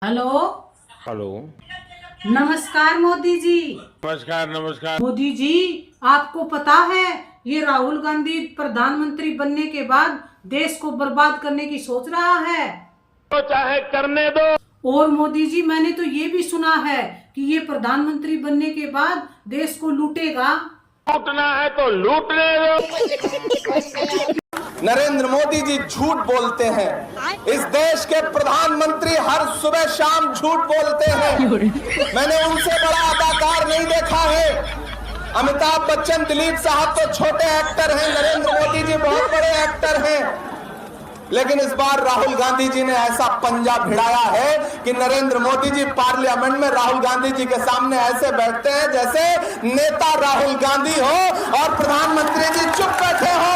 Hello. Hello. नमस्कार मोदी जी। नमस्कार नमस्कार। मोदी जी, आपको पता है ये राहुल गांधी प्रधानमंत्री बनने के बाद देश को बर्बाद करने की सोच रहा है। तो चाहे करने दो। और मोदी जी, मैंने तो ये भी सुना है कि ये प्रधानमंत्री बनने के बाद देश को लूटेगा। लूटना है तो लूटने दो। नरेंद्र मोदी जी झूठ बोलते हैं। इस देश के प्रधानमंत्री हर सुबह शाम झूठ बोलते हैं। मैंने उनसे बड़ा अदाकार नहीं देखा है। अमिताभ बच्चन, दिलीप साहब तो छोटे एक्टर हैं, नरेंद्र मोदी जी बहुत बड़े एक्टर हैं। लेकिन इस बार राहुल गांधी जी ने ऐसा पंजा भिड़ाया है कि नरेंद्र मोदी जी पार्लियामेंट में राहुल गांधी जी के सामने ऐसे बैठते हैं जैसे नेता राहुल गांधी हो और प्रधानमंत्री जी चुप बैठे हो।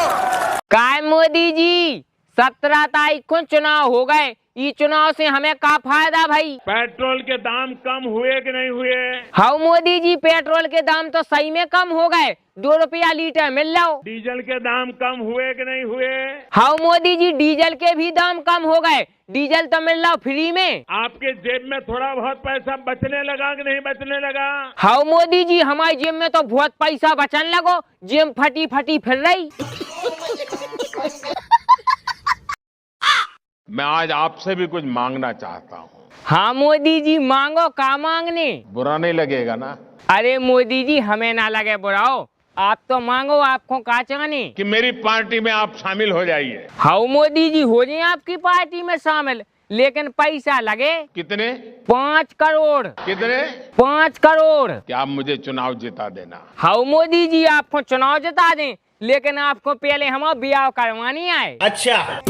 काय मोदी जी, 17 तारीख को चुनाव हो गए। ये चुनाव से हमें क्या फायदा भाई? पेट्रोल के दाम कम हुए कि नहीं हुए? हाँ मोदी जी, पेट्रोल के दाम तो सही में कम हो गए, 2 रुपया लीटर मिल रहा। डीजल के दाम कम हुए कि नहीं हुए? हाँ मोदी जी, डीजल के भी दाम कम हो गए, डीजल तो मिल रहा फ्री में। आपके जेब में थोड़ा बहुत पैसा बचने लगा कि नहीं बचने लगा? हाँ मोदी जी, हमारी जेब में तो बहुत पैसा बचने लगो, जेब फटी फटी फिर रही। मैं आज आपसे भी कुछ मांगना चाहता हूँ। हाँ मोदी जी, मांगो। का मांगने? बुरा नहीं लगेगा ना? अरे मोदी जी, हमें ना लगे बुराओ, आप तो मांगो। आपको का चाहने? कि मेरी पार्टी में आप शामिल हो जाइए। हाँ मोदी जी, हो जाए आपकी पार्टी में शामिल, लेकिन पैसा लगे। कितने? 5 करोड़। कितने? 5 करोड़। क्या आप मुझे चुनाव जिता देना? हाँ मोदी जी, आपको चुनाव जिता दें, लेकिन आपको पहले हमारा ब्याह करवानी है। अच्छा।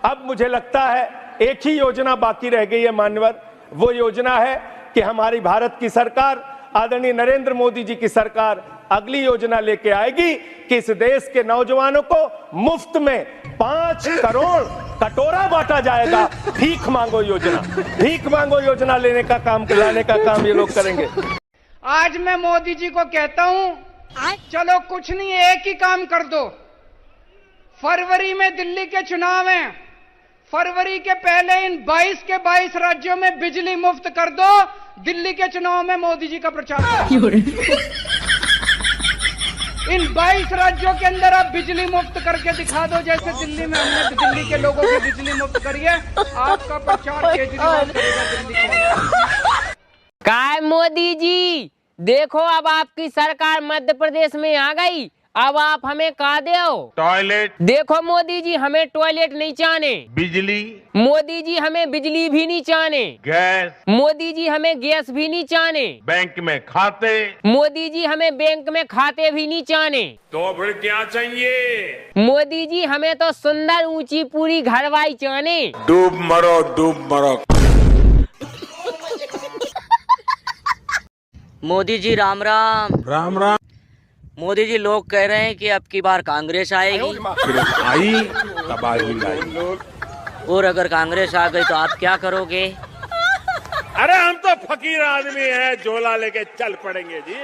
अब मुझे लगता है एक ही योजना बाकी रह गई है मान्यवर। वो योजना है कि हमारी भारत की सरकार, आदरणीय नरेंद्र मोदी जी की सरकार अगली योजना लेके आएगी कि इस देश के नौजवानों को मुफ्त में 5 करोड़ कटोरा बांटा जाएगा। भीख मांगो योजना, भीख मांगो योजना लाने का काम ये लोग करेंगे। आज मैं मोदी जी को कहता हूं, चलो कुछ नहीं, एक ही काम कर दो। फरवरी में दिल्ली के चुनाव हैं, फरवरी के पहले इन 22 के 22 राज्यों में बिजली मुफ्त कर दो। दिल्ली के चुनाव में मोदी जी का प्रचार करो। इन 22 राज्यों के अंदर आप बिजली मुफ्त करके दिखा दो, जैसे दिल्ली में हमने दिल्ली के लोगों की बिजली मुफ्त करी है। आपका प्रचार केजरीवाल करेगा दिल्ली के। काय मोदी जी, देखो अब आपकी सरकार मध्य प्रदेश में आ गई, अब आप हमें का दो? टॉयलेट। देखो मोदी जी, हमें टॉयलेट नहीं चाहने। बिजली। मोदी जी, हमें बिजली भी नहीं चाहने। गैस। मोदी जी, हमें गैस भी नहीं चाहने। बैंक में खाते। मोदी जी, हमें बैंक में खाते भी नहीं चाहने। तो फिर क्या चाहिए? मोदी जी, हमें तो सुंदर ऊंची पूरी घरवाई चाहने। डूब मरो, डूब मरो। मोदी जी राम राम। राम राम। मोदी जी, लोग कह रहे हैं कि अब की बार कांग्रेस आएगी। आई तब आई। और अगर कांग्रेस आ गई तो आप क्या करोगे? अरे हम तो फकीर आदमी हैं, झोला लेके चल पड़ेंगे जी।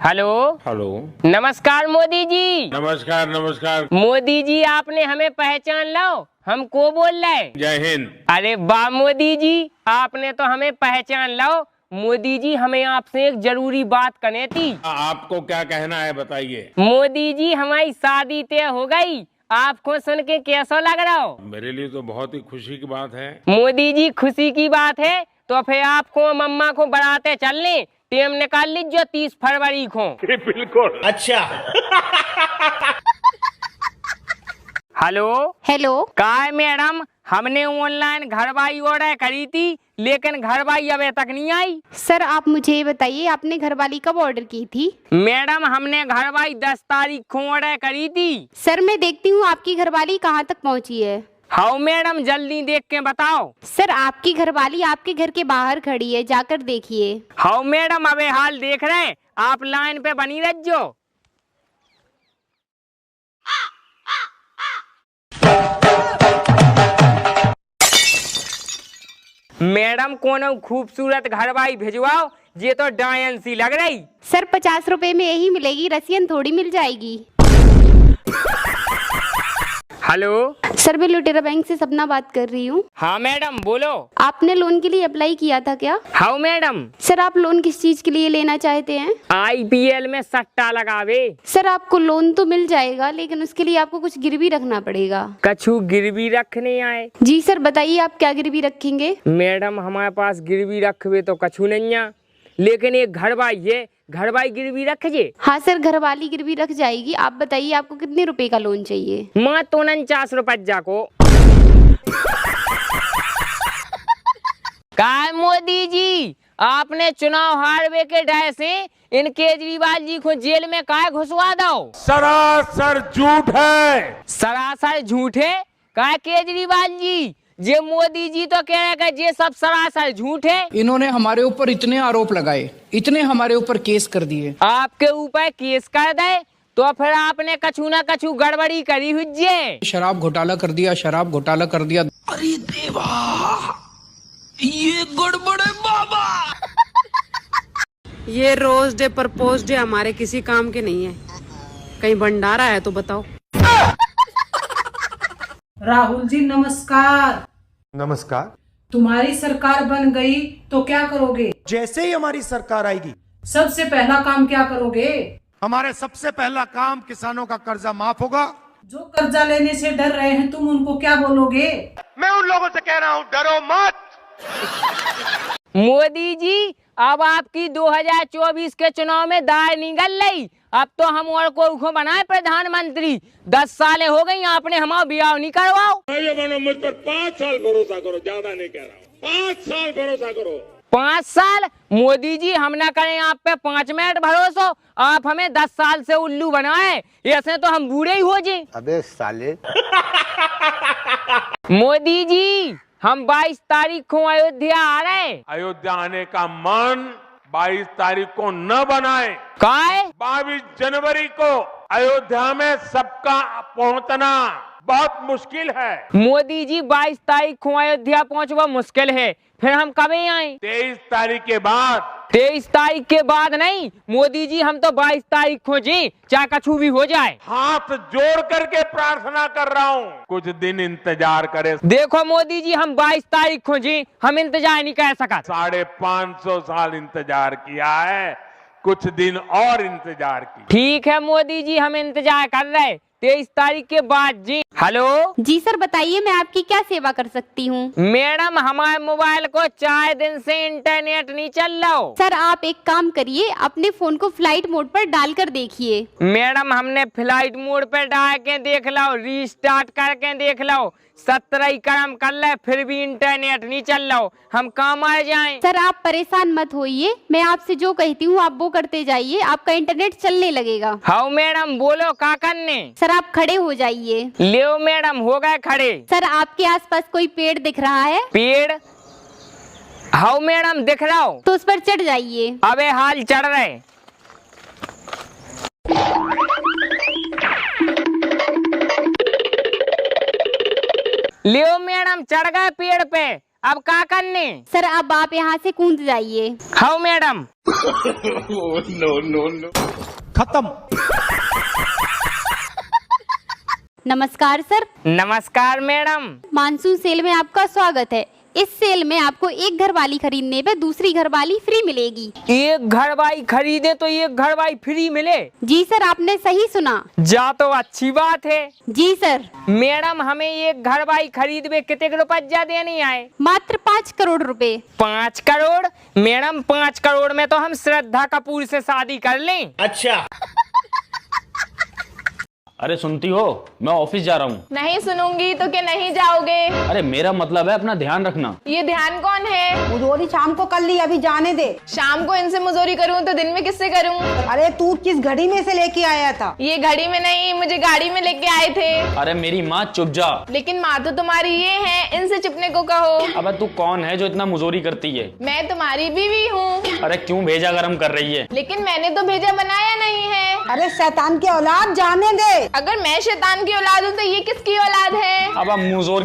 हेलो। हेलो। नमस्कार मोदी जी। नमस्कार नमस्कार। मोदी जी, आपने हमें पहचान लो, हम को बोल रहे? जय हिंद। अरे वाह मोदी जी, आपने तो हमें पहचान लो। मोदी जी, हमें आपसे एक जरूरी बात करनी थी। आपको क्या कहना है बताइए। मोदी जी, हमारी शादी तय हो गई, आपको सुन के कैसा लग रहा हो? मेरे लिए तो बहुत ही खुशी की बात है। मोदी जी, खुशी की बात है तो फिर आपको मम्मा को बढ़ाते चलने, टेम निकाल लीजिए 30 फरवरी को। बिल्कुल। अच्छा। हेलो। हेलो। काय मैडम, हमने ऑनलाइन घरवाई ऑर्डर करी थी, लेकिन घरवाई अभी तक नहीं आई। सर आप मुझे ये बताइए, आपने घरवाली कब ऑर्डर की थी? मैडम, हमने घरवाई 10 तारीख को ऑर्डर करी थी। सर मैं देखती हूँ आपकी घरवाली कहाँ तक पहुँची है। हाँ मैडम, जल्दी देख के बताओ। सर आपकी घरवाली आपके घर के बाहर खड़ी है, जाकर देखिए। हाँ मैडम, अबे हाल देख रहे, आप लाइन पे बनी रहियो। मैडम, कोनो खूबसूरत घरवाई भिजवाओ, ये तो डायन सी लग रही। सर 50 रुपए में यही मिलेगी, रसियन थोड़ी मिल जाएगी। हेलो। सर मैं लुटेरा बैंक से सपना बात कर रही हूँ। हाँ मैडम बोलो। आपने लोन के लिए अप्लाई किया था क्या? हाँ मैडम। सर आप लोन किस चीज के लिए लेना चाहते हैं? IPL में सट्टा लगावे। सर आपको लोन तो मिल जाएगा, लेकिन उसके लिए आपको कुछ गिरवी रखना पड़ेगा। कछु गिरवी रखने आए? जी सर बताइए आप क्या गिरवी रखेंगे? मैडम हमारे पास गिरवी रखवे तो कछु नहीं है, लेकिन एक घरवाई है, घरवाई गिरवी रख जे। हाँ सर घर वाली गिरवी रख जाएगी। आप बताइए आपको कितने रुपए का लोन चाहिए? माँ तो 49 रुपया को। काय मोदी जी आपने चुनाव हारवे के डर से इन केजरीवाल जी को जेल में काय घुसवा दो? सरासर झूठ है। सरासर झूठ है? काय केजरीवाल जी ये मोदी जी तो कह रहे हैं ये सब सरासर झूठ है। इन्होंने हमारे ऊपर इतने आरोप लगाए, इतने हमारे ऊपर केस कर दिए। आपके ऊपर केस कर दे तो फिर आपने कछु ना कछु गड़बड़ी करी हुई। शराब घोटाला कर दिया, शराब घोटाला कर दिया। अरे देवा ये गड़बड़ है बाबा। ये रोज डे प्रपोज डे हमारे किसी काम के नहीं है। कहीं भंडारा है तो बताओ। राहुल जी नमस्कार। नमस्कार। तुम्हारी सरकार बन गई तो क्या करोगे? जैसे ही हमारी सरकार आएगी सबसे पहला काम क्या करोगे? हमारे सबसे पहला काम किसानों का कर्जा माफ होगा। जो कर्जा लेने से डर रहे हैं तुम उनको क्या बोलोगे? मैं उन लोगों से कह रहा हूँ डरो मत। मोदी जी अब आपकी 2024 के चुनाव में दाय निकल रही। अब तो हम और को बनाए प्रधानमंत्री। 10 सालें हो गई आपने हमारा ब्याह नहीं करवाओ। मुझ पर 5 साल भरोसा करो, ज्यादा नहीं कह रहा हूँ, 5 साल भरोसा करो। 5 साल? मोदी जी हम ना करें आप पे 5 मिनट भरोसा, आप हमें 10 साल से उल्लू बनाए, ऐसे तो हम बूढ़े ही हो जाए। अबे साले। मोदी जी हम 22 तारीख को अयोध्या आ रहे। अयोध्या आने का मन 22 तारीख को न बनाए। काय? 22 जनवरी को अयोध्या में सबका पहुंचना बहुत मुश्किल है। मोदी जी 22 तारीख को अयोध्या पहुंचना मुश्किल है, फिर हम कब आए? 23 तारीख के बाद। 23 तारीख के बाद नहीं मोदी जी, हम तो 22 तारीख को जी, चाहे कछु भी हो जाए। हाथ जोड़ करके प्रार्थना कर रहा हूँ, कुछ दिन इंतजार करे। देखो मोदी जी हम 22 तारीख को जी, हम इंतजार नहीं कर सका। 550 साल इंतजार किया है, कुछ दिन और इंतजार की। ठीक है मोदी जी हम इंतजार कर रहे, 23 तारीख के बाद जी। हेलो जी सर बताइए मैं आपकी क्या सेवा कर सकती हूँ? मैडम हमारे मोबाइल को 4 दिन से इंटरनेट नहीं चल रहा। सर आप एक काम करिए, अपने फोन को फ्लाइट मोड पर डालकर देखिए। मैडम हमने फ्लाइट मोड पर डाल के देख लो, रीस्टार्ट करके देख लो, 17 कर्म कर ले फिर भी इंटरनेट नहीं चल रहा, हम काम आ जाएं। सर आप परेशान मत होइए, मैं आपसे जो कहती हूँ आप वो करते जाइए, आपका इंटरनेट चलने लगेगा। हाँ मैडम बोलो क्या करने? सर आप खड़े हो जाइए। लियो मैडम हो गए खड़े। सर आपके आसपास कोई पेड़ दिख रहा है? पेड़? हाँ मैडम दिख रहा हो। तो उस पर चढ़ जाइए। अबे हाल चढ़ रहे। लियो मैडम चढ़ गए पेड़ पे, अब क्या करने? सर अब आप यहाँ से कूद जाइए। हाँ मैडम। नो। खत्म। नमस्कार सर। नमस्कार मैडम। मानसून सेल में आपका स्वागत है। इस सेल में आपको एक घरवाली खरीदने पे दूसरी घरवाली फ्री मिलेगी। एक घरवाली खरीदे तो एक घरवाली फ्री मिले? जी सर आपने सही सुना। जा तो अच्छी बात है। जी सर। मैडम हमें एक घरवाली खरीदे कितने रुपया देने आए? मात्र 5 करोड़ रुपए। 5 करोड़? मैडम 5 करोड़ में तो हम श्रद्धा कपूर से शादी कर लें। अच्छा। अरे सुनती हो, मैं ऑफिस जा रहा हूँ। नहीं सुनूंगी तो क्या नहीं जाओगे? अरे मेरा मतलब है अपना ध्यान रखना। ये ध्यान कौन है? मुजोरी शाम को कर ली, अभी जाने दे। शाम को इनसे मुजोरी करूँ तो दिन में किससे करूँ? अरे तू किस घड़ी में से लेके आया था? ये घड़ी में नहीं, मुझे गाड़ी में लेके आए थे। अरे मेरी माँ चुप जा। लेकिन माँ तो तुम्हारी ये है, इनसे चुपने को कहो। अबे तू कौन है जो इतना मुजोरी करती है? मैं तुम्हारी बीवी हूँ। अरे क्यों भेजा गरम कर रही है? लेकिन मैंने तो भेजा बनाया नहीं है। अरे शैतान की औलाद जाने दे। अगर मैं शैतान की औलाद हूँ तो ये किसकी औलाद है? अब मुजोरी